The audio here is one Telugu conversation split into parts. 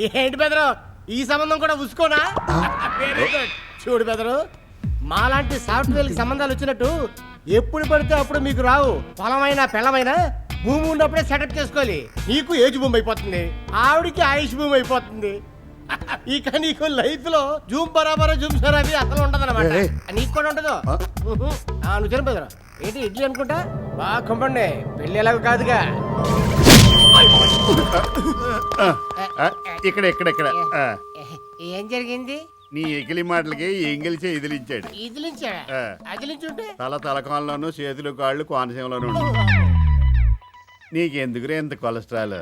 ఏంటి బెదరు ఈ సంబంధం కూడా ఉసుకోనా? Very good. చూడు బెదరు, మాలాంటి సాఫ్ట్వేర్ కి సంబంధాలు వచ్చినట్టు ఎప్పుడు పడితే అప్పుడు మీకు రావు. పొలమైనా పెళ్ళమైనా భూమి ఉన్నప్పుడే సెటప్ చేసుకోవాలి. నీకు ఏజ్ భూమి అయిపోతుంది, ఆవిడికి ఆయుష్ భూమి అయిపోతుంది. ఇక నీకు లైఫ్ లో జూమ్ బరాబర్ జూమ్ సరాబీ అసలు ఉండదు అనమాట. నీకు కూడా ఉండదు. నువ్వు తిన బెదరు. ఏంటి ఇడ్లీ అనుకుంటా? బాగా కంపండి, పెళ్ళి ఎలాగో కాదుగా. ఇక్కడ ఇక్కడ ఇక్కడ ఏం జరిగింది? నీ ఎగిలి మాటలకి ఎంగిలిచే ఎదిలించాడు. ఇదిలించాడా? అదిలించుంటే తలకాలంలోనూ చేతులు కాళ్ళు కోనసీమలోనూ నీకెందుకురే ఇంత కొలెస్ట్రాల్?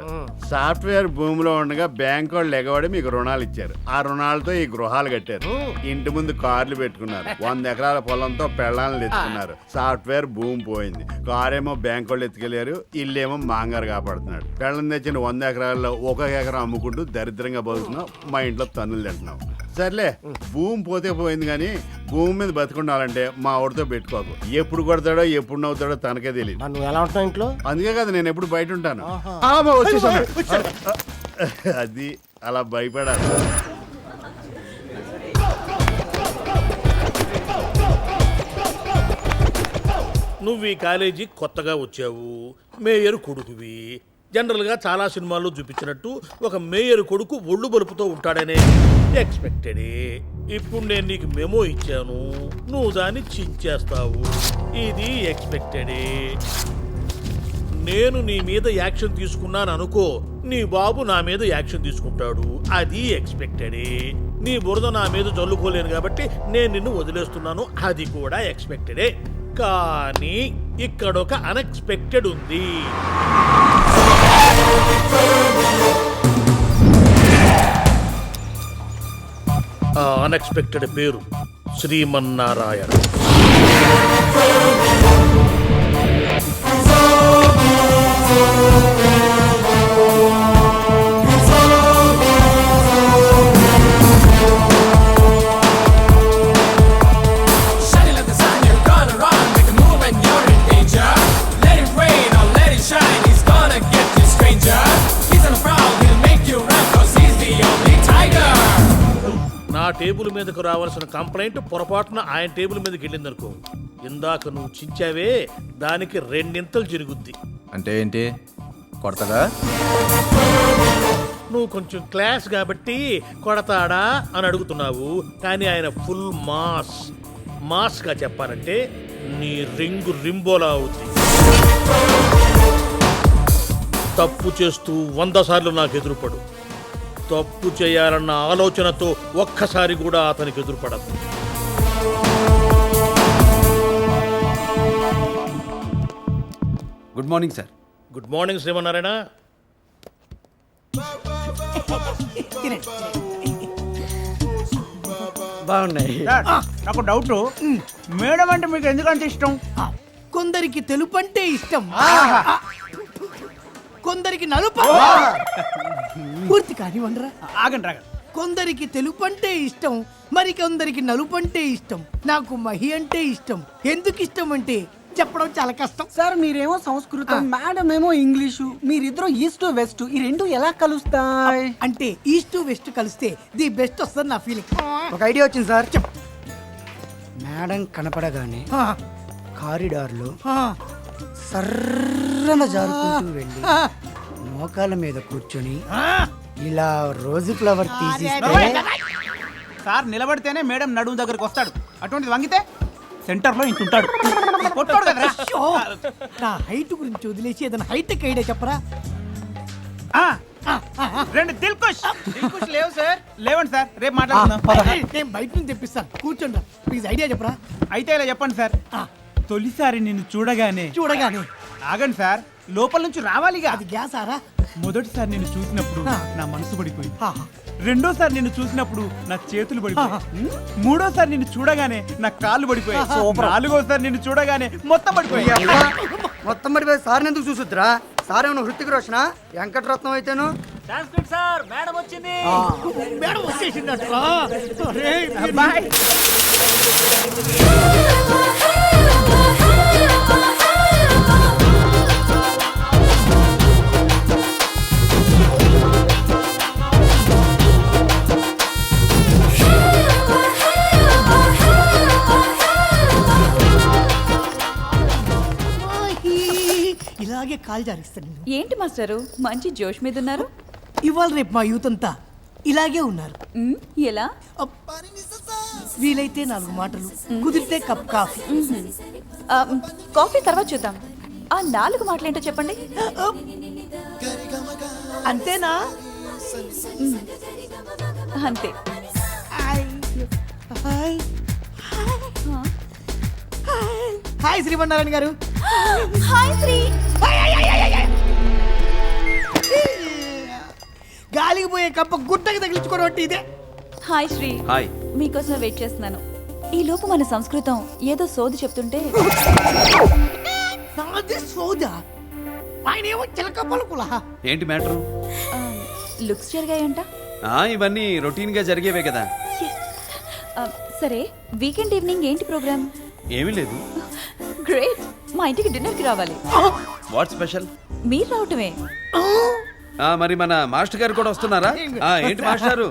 సాఫ్ట్వేర్ భూమిలో ఉండగా బ్యాంక్ వాళ్ళు ఎగవాడి మీకు రుణాలు ఇచ్చారు. ఆ రుణాలతో ఈ గృహాలు కట్టారు, ఇంటి ముందు కార్లు పెట్టుకున్నారు, 100 ఎకరాల పొలంతో పెళ్ళాలను ఎత్తుకున్నారు. సాఫ్ట్వేర్ భూమి పోయింది, కారేమో బ్యాంక్ వాళ్ళు ఎత్తుకెళ్ళారు, ఇల్లేమో మాంగారు కాపాడుతున్నాడు. పెళ్ళం తెచ్చిన 100 ఎకరాల్లో 1 ఎకరం అమ్ముకుంటూ దరిద్రంగా బతుకుతున్నావు. మా ఇంట్లో తన్నులు తింటున్నావు. సర్లే, భూమి పోతే పోయింది, కానీ భూమి మీద బతుకుండాలంటే మా ఊడితో పెట్టుకోకు. ఎప్పుడు కొడతాడో ఎప్పుడు నవ్వుతాడో తనకే తెలియదు. నువ్వు ఎలా ఉంటావు ఇంట్లో? అందుకే కదా నేను ఎప్పుడు బయట ఉంటాను. అది అలా భయపడాలి. నువ్వు ఈ కాలేజీ కొత్తగా వచ్చావు, మేయర్ కొడుకువి. జనరల్గా చాలా సినిమాల్లో చూపించినట్టు ఒక మేయర్ కొడుకు ఒళ్ళు బలుపుతో ఉంటాడనే ఎక్స్పెక్టెడే. ఇప్పుడు నేను నీకు మెమో ఇచ్చాను, నువ్వు దాన్ని చించేస్తావు. ఇది ఎక్స్పెక్టెడే. నేను నీ మీద యాక్షన్ తీసుకున్నాను అనుకో, నీ బాబు నా మీద యాక్షన్ తీసుకుంటాడు. అది ఎక్స్పెక్టెడే. నీ బురద నా మీద చల్లుకోలేను కాబట్టి నేను నిన్ను వదిలేస్తున్నాను. అది కూడా ఎక్స్పెక్టెడే. కానీ ఇక్కడొక అన్ఎక్స్పెక్టెడ్ ఉంది. ఆ అన్ఎక్స్పెక్టెడ్ పేరు శ్రీమన్నారాయణ. నా టేబుల్ మీదకు రావాల్సిన కంప్లైంట్ పొరపాటున ఆయన టేబుల్ మీదకి వెళ్ళిందనుకో, ఇందాక నువ్వు చించావే దానికి 2 ఇంతలు జరుగుద్ది. అంటే ఏంటి, కొడతాడా? నువ్వు కొంచెం క్లాస్ కాబట్టి కొడతాడా అని అడుగుతున్నావు, కానీ ఆయన ఫుల్ మాస్గా చెప్పాలంటే నీ రింగు రింబోలా అవుతుంది. తప్పు చేస్తూ 100 సార్లు నాకు ఎదురుపడు. తప్పు చేయాలన్న ఆలోచనతో ఒక్కసారి కూడా అతనికి ఎదురుపడదు. Good morning sir. Good morning Srimannarayana. బాగున్నాయి. నాకు డౌట్, మేడం అంటే మీకు ఎందుకంటే ఇష్టం? కొందరికి తెలుపు అంటే ఇష్టం, కొందరికి నలుపు. పూర్తి కానివ్వండిరా. ఆగండి రాగండి. కొందరికి తెలుపు అంటే ఇష్టం, మరి కొందరికి నలుపు అంటే ఇష్టం. నాకు మహి అంటే ఇష్టం. ఎందుకు ఇష్టం అంటే చెప్పడం చాలా కష్టం. సార్ మీరేమో సంస్కృతం, మేడం ఏమో ఇంగ్లీషు, మీరిద్దరు ఈస్ట్ వెస్ట్, ఈ రెండు ఎలా కలుస్తాయి? అంటే ఈస్ట్ వెస్ట్ కలిస్తే ది బెస్ట్ వస్తుంది నా ఫీలింగ్. ఒక ఐడియా వచ్చింది సార్. మేడం కనపడగానే కారిడార్లో సర్రన జారుకుంటూ వెళ్ళి మోకాల మీద కూర్చొని ఇలా రోజు ఫ్లవర్ తీసిస్తే సార్ నిలబడితేనే మేడం నడుము దగ్గరకు వస్తాడు. అటువంటిది వంగితే సెంటర్ లో ఇంటుంటాడు. కొట్టాడు కదరా. నా హైట్ గురించి వదిలేసి ఏదైనా హైటెక్ ఐడియా చెప్పరా? 2 దిల్కుష్ లేవు సార్. లేవండి సార్, రేపు మాట్లాడుకుందాం. నేను బయట నుంచి తెప్పిస్తాను, కూర్చోండి. ప్లీజ్ ఐడియా చెప్పరా? అయితే ఇలా చెప్పండి సార్. తొలిసారి నిన్ను చూడగానే ఆగండి సార్, లోపల నుంచి రావాలిగా. అది గ్యాస్ ఆరా? మొదటిసారి నిన్ను చూసినప్పుడు నా మనసు పడిపోయింది. రెండోసారి నిన్ను చూసినప్పుడు నా చేతులు పడిపోయాయి. మూడోసారి నిన్ను చూడగానే నా కాళ్ళు పడిపోయాయి. నాలుగోసారి నిన్ను చూడగానే మొత్తం పడిపోయాయి. మొత్తం పడిపోయి సార్ ఎందుకు చూసుద్రా? సార్ ఏమన్నా హృతిక్ రోషన వెంకటరత్నం అయితేను. మేడం వచ్చేసిందట. కాల్ జారిస్తాను నేను. ఏంటి మాస్టరు మంచి జోష్ మీద ఉన్నారు? ఇవాళ రేపు మా యూత్ అంతా ఇలాగే ఉన్నారు. మ్, ఎలా? వీలైతే 4 మాటలు, కుదిరితే కప్ కాఫీ. ఆ, కాఫీ తర్వాత చూద్దాం. ఆ 4 మాటలేంటో చెప్పండి. అంతేనా? అంతే. హాయ్ హాయ్ హాయ్ శ్రీమన్నారాయణ గారు. హాయ్ శ్రీ. గాలికి పోయే కప్ప గుట్టకి తగిలించుకోవడం ఇదే. హాయ్ శ్రీ. హాయ్. మీకోసం వెయిట్ చేస్తున్నాను. ఈ లోపు మన సంస్కృతం ఏదో సోది చెప్తుంటే నాది సోదా, ఆయన ఏమో చిలక పలుకులా. ఏంటి మ్యాటరు? లుక్స్ జరిగాయంట. ఇవన్నీ రొటీన్ గా జరిగేవే కదా. ఆ, సరే వీకెండ్ ఈవినింగ్ ఏంటి ప్రోగ్రామ్? ఏమీ లేదు. గ్రేట్. మా ఇంటికి డిన్నర్కి రావాలి. What special? మీరు రావటమే. మరి మన మాస్టర్ గారు కూడా వస్తున్నారా? ఏంటి మాస్టారు?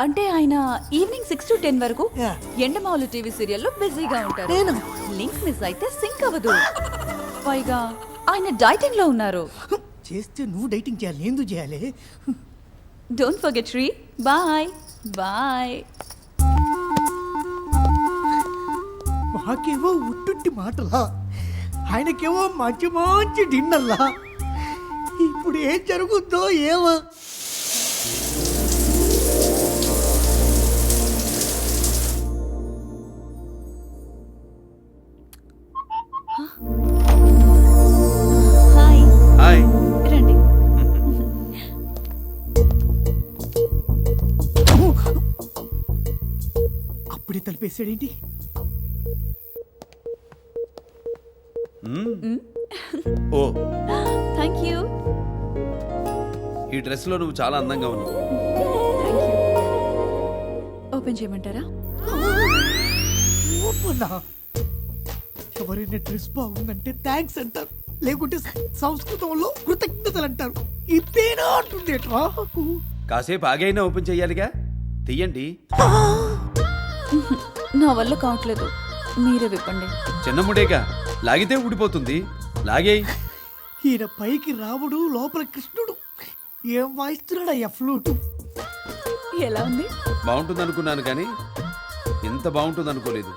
అంటే ఆయన ఈవినింగ్ 6 to 10 వరకు Yeah. ఎండమావులు టీవీ సీరియల్లో బిజీగా ఉంటారు. నేను లింక్ మిస్ అయితే సింక్ అవ్వదు. పైగా ఆయన డైటింగ్ లో ఉన్నారు. చేస్తే నువ్వు డైటింగ్ చేయాలి, ఎందుకు చేయాలి? Don't forget Sri. Bye bye. మాకేమో ఉట్టుంటి మాటలా, ఆయనకేమో మంచి మంచి డిన్నర్లా. ఇప్పుడు ఏం జరుగుద్దో ఏమో. హాయ్. హాయ్. రండి. అప్పుడే తలిపేసాడేంటి? ఓ, థ్యాంక్ యూ. ఈ డ్రెస్ లో నువ్వు చాలా అందంగా ఉన్నావు. Thank you. ఓపెన్ చేయమంటారా? ఓపన్నా. ఎవరైనా డ్రెస్ బాగుందంటే థ్యాంక్స్ అంటారు, లేకుంటే సంస్కృతంలో కృతజ్ఞతలు అంటారు. ఇదేనా అంటుంది ఎట్రా? కాసేపు ఆగైనా ఓపెన్ చెయ్యాలిగా. తీయండి. నా వల్ల కావట్లేదు, మీరే విప్పండి. చిన్నముడేగా, లాగితే ఊడిపోతుంది. లాగేయ్. ఈయన పైకి రాముడు, లోపల కృష్ణుడు. ఏం వాయిస్తున్నాడయ్యా ఫ్లూటు? ఎలా ఉంది? బాగుంటుంది అనుకున్నాను కానీ ఇంత బాగుంటుంది అనుకోలేదు.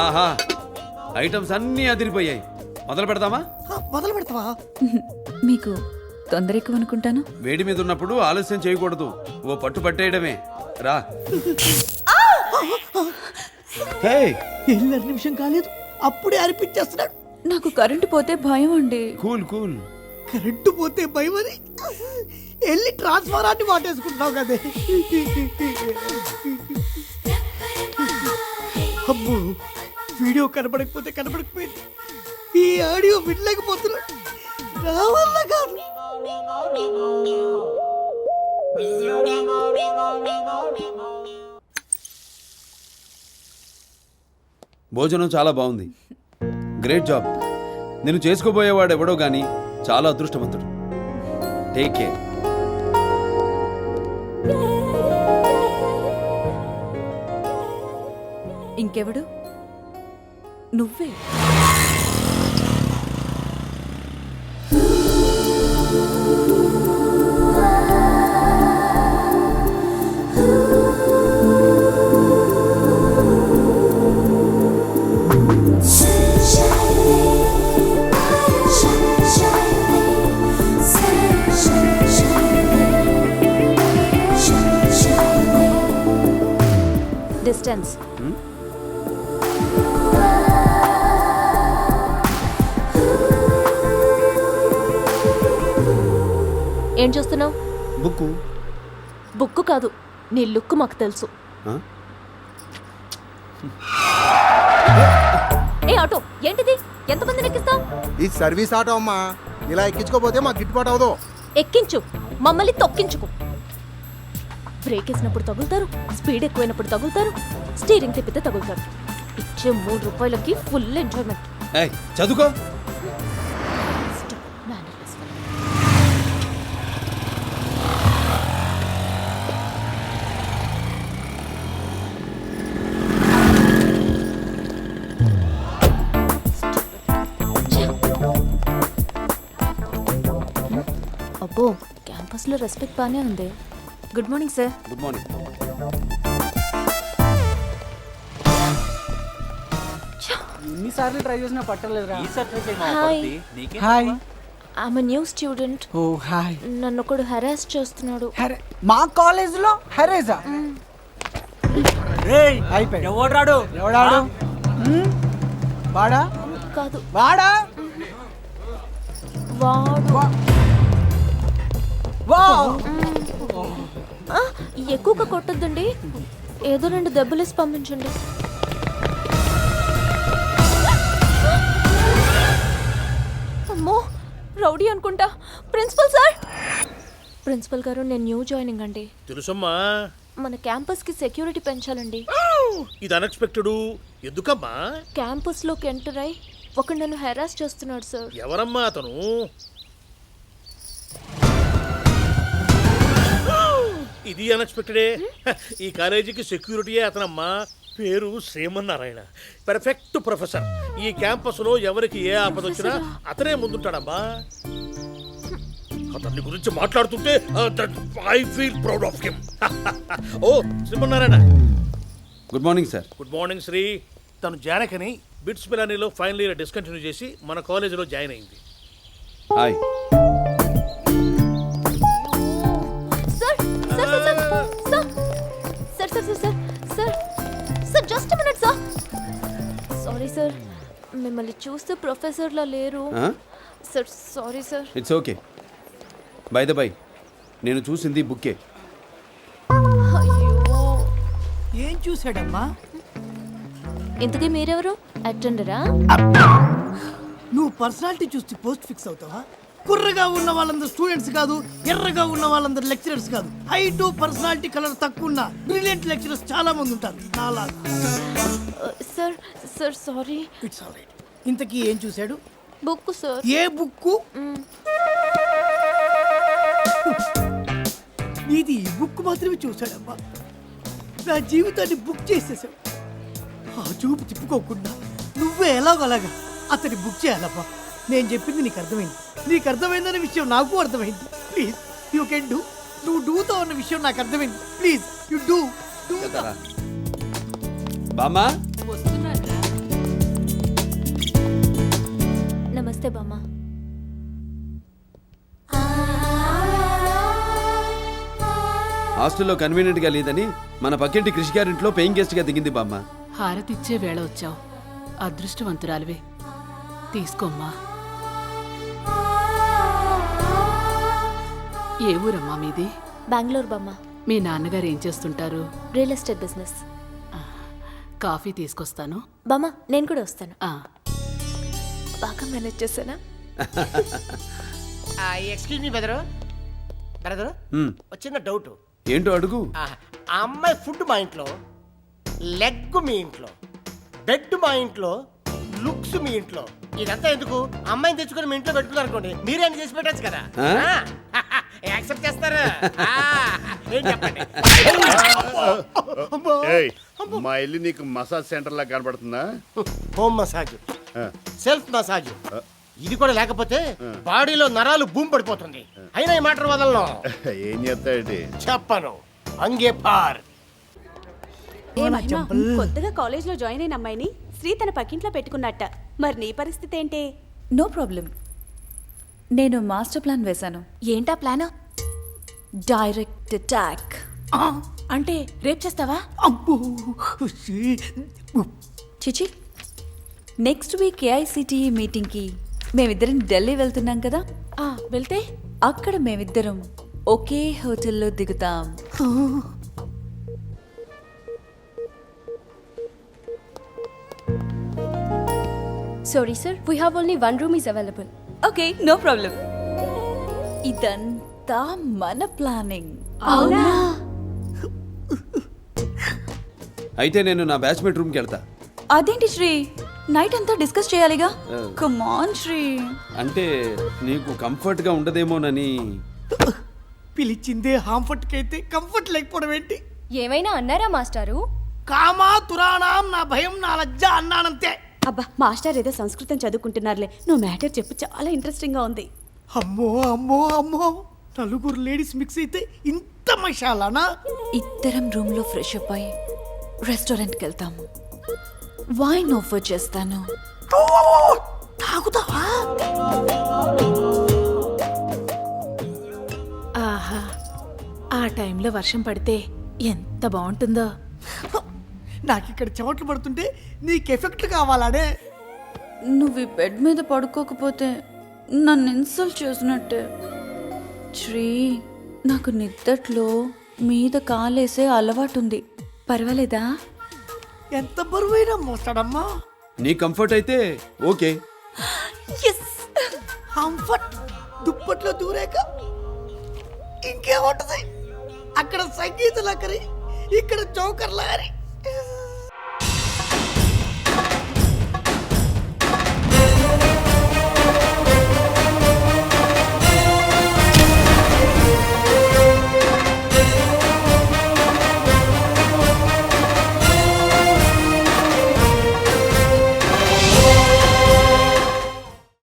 ఆహా, ఐటమ్స్ అన్నీ అదిరిపోయాయి. మొదలు పెడదామా? మొదలు పెడతావా? మీకు తొందర ఎక్కువ అనుకుంటాను. వేడి మీద ఉన్నప్పుడు ఆలస్యం చేయకూడదు. ఓ పట్టు పట్టేయడమే. రా. హే, 2 నిమిషం కాలేదు, అప్పుడే అనిపించేస్తున్నాడు. నాకు కరెంటు పోతే భయం అండి. Cool cool. కరెంటు పోతే భయమని వెళ్ళి ట్రాన్స్ఫారాన్ని వాటేసుకుంటున్నావు కదే. అబ్బో, వీడియో కనబడకపోతే కనబడకపోయింది, ఈ ఆడియో వినలేకపోతున్నాడు. నా వల్ల కాదు. భోజనం చాలా బాగుంది. Great job. నేను చేసుకోబోయేవాడు ఎవడో గాని చాలా అదృష్టవంతుడు. Take care. ఇంకెవడు? నువ్వే. డిస్టెన్స్. ఏం చూస్తున్నావు? బుక్కు. బుక్కు కాదు, నీ లుక్ మాకు తెలుసు. ఏ ఆటో ఏంటిది? ఎంతమంది ఎక్కిస్తావు? ఈ సర్వీస్ ఆటో అమ్మా, ఇలా ఎక్కించుకోపోతే మాకు గిట్టుబాటు అవదు. ఎక్కించు, మమ్మల్ని తొక్కించుకు. బ్రేక్ వేసినప్పుడు తగులుతారు, స్పీడ్ ఎక్కువైనప్పుడు తగులుతారు, స్టీరింగ్ తిప్పితే తగులుతారు. ఇచ్చే 3 రూపాయలకి ఫుల్ ఎంజాయ్మెంట్. ఏయ్, చదువుకో. అబ్బో క్యాంపస్లో రెస్పెక్ట్ బాగానే ఉంది. Good morning sir. Good morning. ఎన్నిసార్లు ట్రై చేసినా పట్టలేదురా. Hi, hi. I am new student. Oh hi. నన్ను ఒకడు హెరాస్ చేస్తున్నాడు. మా కాలేజ్ లో హెరేజా అయిపోయాడు. ఎవడాడు వాడా కాదు వాడా వాడు. వా ఆ, ఎక్కువగా కొట్టొద్దండి, ఏదో 2 దెబ్బలేసి పంపించండి. అమ్మో రౌడీ అనుకుంటా. Principal sir. ప్రిన్సిపల్ గారు, నేను న్యూ జాయినింగ్ అండి. తెలుసమ్మా, మన క్యాంపస్కి సెక్యూరిటీ పెంచాలండి. ఇది అన్ఎక్స్పెక్టెడ్. ఎందుకమ్మా? క్యాంపస్లోకి ఎంటర్ అయి ఒకడు నన్ను హెరాస్ చేస్తున్నాడు సార్. ఎవరమ్మా అతను? ఇది అన్ఎక్స్పెక్టెడే. ఈ కాలేజీకి సెక్యూరిటీయే అతనమ్మా. పేరు శ్రీమన్నారాయణ, పర్ఫెక్ట్ ప్రొఫెసర్. ఈ క్యాంపస్ లో ఎవరికి ఏ ఆపద వచ్చినా అతనే ముందుంటాడమ్మా. అతన్ని గురించి మాట్లాడుతుంటే I feel proud of him. ఓ Srimannarayana. Good morning sir. Good morning Sri. తను జానకని బిట్స్ పిలానీలో ఫైనల్ ఇయర్ డిస్కంటిన్యూ చేసి మన కాలేజీలో జాయిన్ అయింది. Hi. Sir sir sir sir sir sir sir sir sir just minute sir. Sorry sir, మిమ్మల్ని చూస్తే ప్రొఫెసర్లా లేరు sir. Sorry sir. It's okay. By the by, నేను చూసింది బుక్కే. అయ్యో, ఏం చూసాడమ్మా? ఇంతకీ మీరెవరు? అటెండరా? నువ్వు పర్సనాలిటీ చూస్తే పోస్ట్ ఫిక్స్ అవుతావా? కుర్రగా ఉన్న వాళ్ళందరూ స్టూడెంట్స్ కాదు, ఎర్రగా ఉన్న వాళ్ళందరూ లెక్చరర్స్ కాదు. హైట్ పర్సనాలిటీ కలర్ తక్కువ ఉన్న బ్రిలియంట్ లెక్చరర్స్ చాలా మంది ఉంటారు. చాలా. Sir sir sorry. It's all right. ఇంతకీ ఏం చూశాడు? Book sir. ఏ బుక్కు? ఇది ఈ బుక్ మాత్రమే చూశాడమ్మా. నా జీవితాన్ని బుక్ చేసేసాడు. ఆ చూపు తిప్పుకోకుండా నువ్వే ఎలాగోలాగా అతన్ని బుక్ చేయాలమ్మా. నేను చెప్పింది నీకు అర్థమైంది. నీకు అర్థమైందనే విషయం నాకు అర్థమైంది. Please you can do. నువ్వు డూతో ఉన్న విషయం నాకు అర్థమైంది. Please you do. బామ్మా. నమస్తే బామ్మ. హాస్టల్లో కన్వీనియంట్గా లేదని మన పక్కింటి కృషి గారింట్లో పేయింగ్ గెస్ట్గా దిగింది బామ్మ. హారతిచ్చే వేళ వచ్చావు. అదృష్టవంతురాలివే. తీసుకోమ్మా. ఏ ఊరమ్మా మీది? బెంగళూరు బామ్మ. మీ నాన్నగారు ఏం చేస్తుంటారు? Real estate business. కాఫీ తీసుకొస్తాను. బామ్మ నేను కూడా వస్తాను. ఆ, బాగా మేనేజ్ చేశానా? Excuse me brother. బ్రదరు, వచ్చిన డౌట్. ఏంటో అడుగు. ఆ అమ్మాయి ఫుడ్ మా ఇంట్లో, లెగ్ మీ ఇంట్లో, బెడ్ మా ఇంట్లో, లుక్స్ మీ ఇంట్లో. ఇదంతా ఎందుకు? అమ్మాయిని తెచ్చుకొని మీ ఇంట్లో పెట్టుకున్నారు అనుకోండి, మీరే అని చేసి పెట్టచ్చు కదా. యాక్సెప్ట్ చేస్తారా? ఏం చెప్పండి. ఏయ్, మా ఇల్లు నీకు మసాజ్ సెంటర్ లా కనబడుతుందా? హోమ్ మసాజ్, సెల్ఫ్ మసాజ్, ఇది కూడా లేకపోతే బాడీలో నరాలు భూమి పడిపోతుంది. అయినా ఈ మాట వదలను. ఏం చేస్తాడు? చెప్పను. అంగే పార్. కొత్తగా కాలేజ్ లో జాయిన్ అయిన అమ్మాయిని శ్రీ తన పక్కింట్లో పెట్టుకున్నట్ట. మరి నీ పరిస్థితి ఏంటి? No problem. నేను మాస్టర్ ప్లాన్ వేశాను. ఏంటా ప్లాన్? Direct attack. అంటే రేప్ చేస్తావా? అబ్బో. చిచి, నెక్స్ట్ వీక్ ఏఐసిటిఈ మీటింగ్కి మేమిద్దరం ఢిల్లీ వెళ్తున్నాం కదా. వెళ్తే అక్కడ మేమిద్దరం ఒకే హోటల్లో దిగుతాం. Sorry sir, we have only 1 room is available. Okay, no problem. ఇదంతా మన ప్లానింగ్. అవునా? అయితే నేను నా బ్యాచ్మేట్ రూమ్కి వెళ్తా. అదేంటి శ్రీ, నైట్ అంతా డిస్కస్ చేయాలిగా. Come on Sri. అంటే నీకు కంఫర్ట్గా ఉండదేమోనని. పిలిచిందే హాంఫర్ట్ కైతే కంఫర్ట్ లేకపోవడం ఏంటి? ఏమైనా అన్నారా మాస్టారు? కామా తురాణం నా భయం నా లజ్జ అన్నానంతే. అబ్బా, మాస్టర్ ఏదో సంస్కృతం చదువుకుంటున్నారులే. నువ్వు మ్యాటర్ చెప్పు, చాలా ఇంట్రెస్టింగ్ గా ఉంది. అమ్మో అమ్మో అమ్మో, నలుగురు లేడీస్ మిక్స్ అయితే ఇంత మషాలానా? ఇద్దరం రూమ్లో ఫ్రెష్ అప్ అయ్యి రెస్టారెంట్కి వెళ్తాము. వైన్ ఆఫర్ చేస్తాను. తాగుతావా? ఆహా, ఆ టైంలో వర్షం పడితే ఎంత బాగుంటుందో. నాకు ఇక్కడ చెమటలు పడుతుంటే నీకు ఎఫెక్ట్ కావాలనే. నువ్వు ఈ బెడ్ మీద పడుకోకపోతే నన్ను ఇన్సల్ట్ చేసినట్టే. శ్రీ, నాకు నిద్దట్లో మీద కాలేసే అలవాటుంది. పర్వాలేదా? ఎంత బరువైనా మోస్తాడమ్మా. నీ కంఫర్ట్ అయితే ఓకే. కంఫర్ట్ దుప్పట్లో దూరాక ఇంకేముంటది? అక్కడ సంగీత లకరి, ఇక్కడ జోకర్ లహరి.